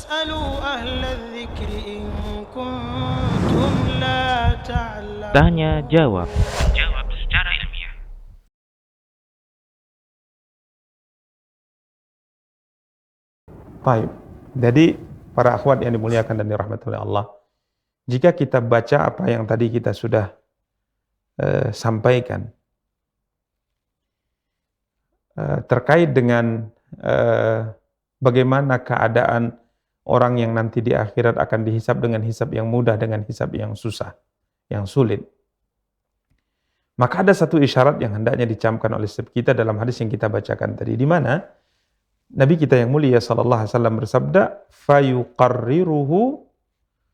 فاسألوا أهل الذكر إن كنتم لا تعلمون. Tanya jawab. Jawab secara ilmiah. Baik. Jadi para akhwat yang dimuliakan dan dirahmati oleh Allah, jika kita baca apa yang tadi kita sudah sampaikan terkait dengan bagaimana keadaan orang yang nanti di akhirat akan dihisab dengan hisab yang mudah, dengan hisab yang susah, yang sulit. Maka ada satu isyarat yang hendaknya dicamkan oleh setiap kita dalam hadis yang kita bacakan tadi, di mana Nabi kita yang mulia sallallahu alaihi wasallam bersabda, "Fayuqarriruhu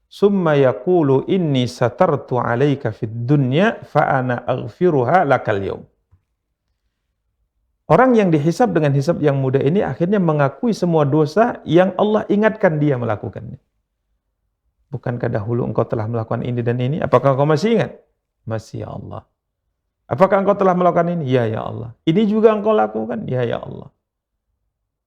summa yaqulu inni satartu 'alaika fid dunya fa ana aghfiruha lakal yaum." Orang yang dihisab dengan hisab yang mudah ini akhirnya mengakui semua dosa yang Allah ingatkan dia melakukannya. Bukankah dahulu engkau telah melakukan ini dan ini? Apakah engkau masih ingat? Masih, ya Allah. Apakah engkau telah melakukan ini? Ya, ya Allah. Ini juga engkau lakukan? Ya, ya Allah.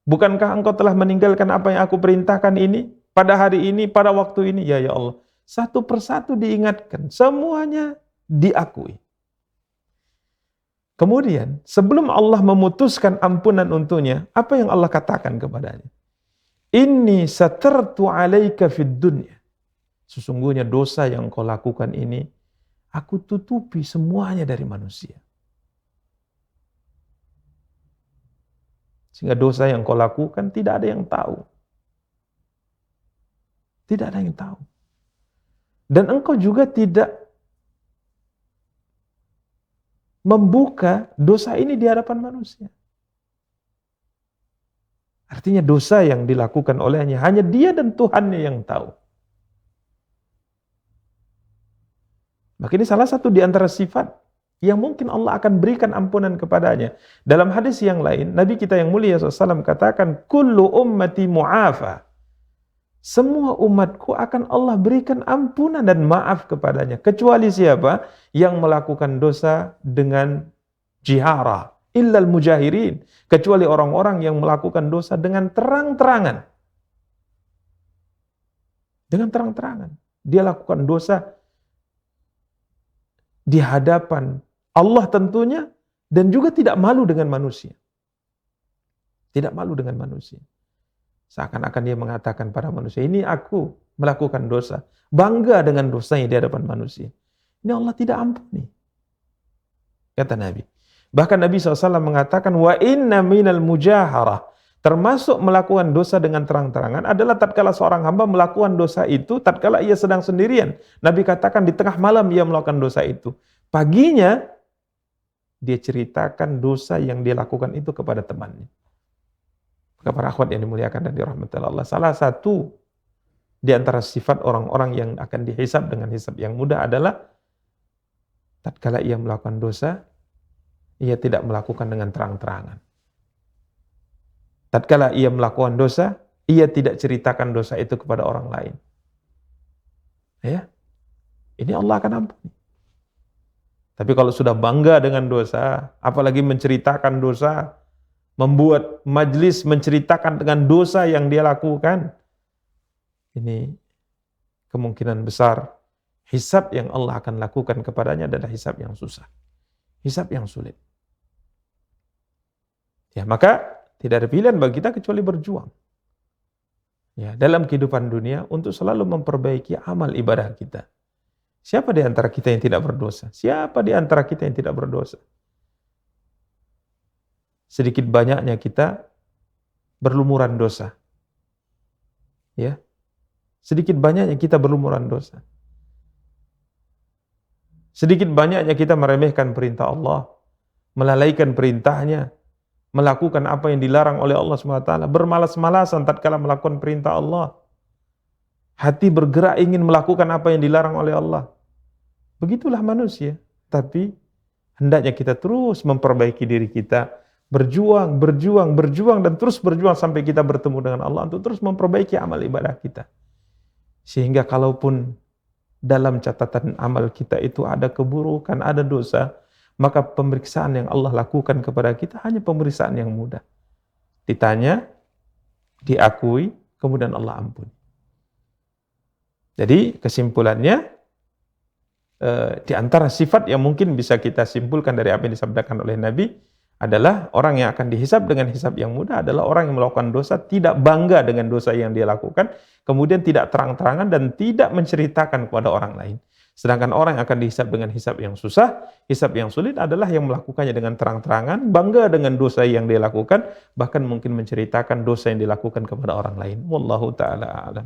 Bukankah engkau telah meninggalkan apa yang aku perintahkan ini? Pada hari ini, pada waktu ini? Ya, ya Allah. Satu persatu diingatkan. Semuanya diakui. Kemudian, sebelum Allah memutuskan ampunan untuknya, apa yang Allah katakan kepadanya? Inni satartu 'alaika fid dunya. Sesungguhnya dosa yang kau lakukan ini, aku tutupi semuanya dari manusia. Sehingga dosa yang kau lakukan tidak ada yang tahu. Tidak ada yang tahu. Dan engkau juga tidak membuka dosa ini di hadapan manusia. Artinya dosa yang dilakukan olehnya hanya dia dan Tuhannya yang tahu. Maka ini salah satu di antara sifat yang mungkin Allah akan berikan ampunan kepadanya. Dalam hadis yang lain, Nabi kita yang mulia SAW katakan, "Kullu ummati mu'afa." Semua umatku akan Allah berikan ampunan dan maaf kepadanya. Kecuali siapa? Yang melakukan dosa dengan jihara. Illal mujahirin. Kecuali orang-orang yang melakukan dosa dengan terang-terangan. Dengan terang-terangan. Dia lakukan dosa di hadapan Allah tentunya, dan juga tidak malu dengan manusia. Tidak malu dengan manusia. Seakan-akan dia mengatakan pada manusia, ini aku melakukan dosa. Bangga dengan dosanya di hadapan manusia. Ini Allah tidak ampuni. Kata Nabi. Bahkan Nabi SAW mengatakan, wa inna minal mujaharah. Termasuk melakukan dosa dengan terang-terangan adalah tatkala seorang hamba melakukan dosa itu, tatkala ia sedang sendirian. Nabi katakan di tengah malam ia melakukan dosa itu. Paginya, dia ceritakan dosa yang dia lakukan itu kepada temannya. Maka para akhwat yang dimuliakan dan dirahmati Allah, salah satu di antara sifat orang-orang yang akan dihisab dengan hisab yang mudah adalah tatkala ia melakukan dosa, ia tidak melakukan dengan terang-terangan. Tatkala ia melakukan dosa, ia tidak ceritakan dosa itu kepada orang lain. Ya, ini Allah akan ampuni. Tapi kalau sudah bangga dengan dosa, apalagi menceritakan dosa, membuat majlis menceritakan dengan dosa yang dia lakukan, ini kemungkinan besar hisab yang Allah akan lakukan kepadanya adalah hisab yang susah, hisab yang sulit. Ya, maka tidak ada pilihan bagi kita kecuali berjuang. Ya, dalam kehidupan dunia untuk selalu memperbaiki amal ibadah kita. Siapa di antara kita yang tidak berdosa? Siapa di antara kita yang tidak berdosa? Sedikit banyaknya kita berlumuran dosa. Ya. Sedikit banyaknya kita berlumuran dosa. Sedikit banyaknya kita meremehkan perintah Allah, melalaikan perintahnya, melakukan apa yang dilarang oleh Allah SWT, bermalas-malasan tatkala melakukan perintah Allah. Hati bergerak ingin melakukan apa yang dilarang oleh Allah. Begitulah manusia. Tapi hendaknya kita terus memperbaiki diri kita, berjuang, dan terus berjuang sampai kita bertemu dengan Allah untuk terus memperbaiki amal ibadah kita. Sehingga kalaupun dalam catatan amal kita itu ada keburukan, ada dosa, maka pemeriksaan yang Allah lakukan kepada kita hanya pemeriksaan yang mudah. Ditanya, diakui, kemudian Allah ampuni. Jadi kesimpulannya, di antara sifat yang mungkin bisa kita simpulkan dari apa yang disabdakan oleh Nabi adalah orang yang akan dihisab dengan hisab yang mudah adalah orang yang melakukan dosa, tidak bangga dengan dosa yang dia lakukan, kemudian tidak terang-terangan dan tidak menceritakan kepada orang lain. Sedangkan orang yang akan dihisab dengan hisab yang susah, hisab yang sulit adalah yang melakukannya dengan terang-terangan, bangga dengan dosa yang dia lakukan, bahkan mungkin menceritakan dosa yang dilakukan kepada orang lain. Wallahu ta'ala a'lam.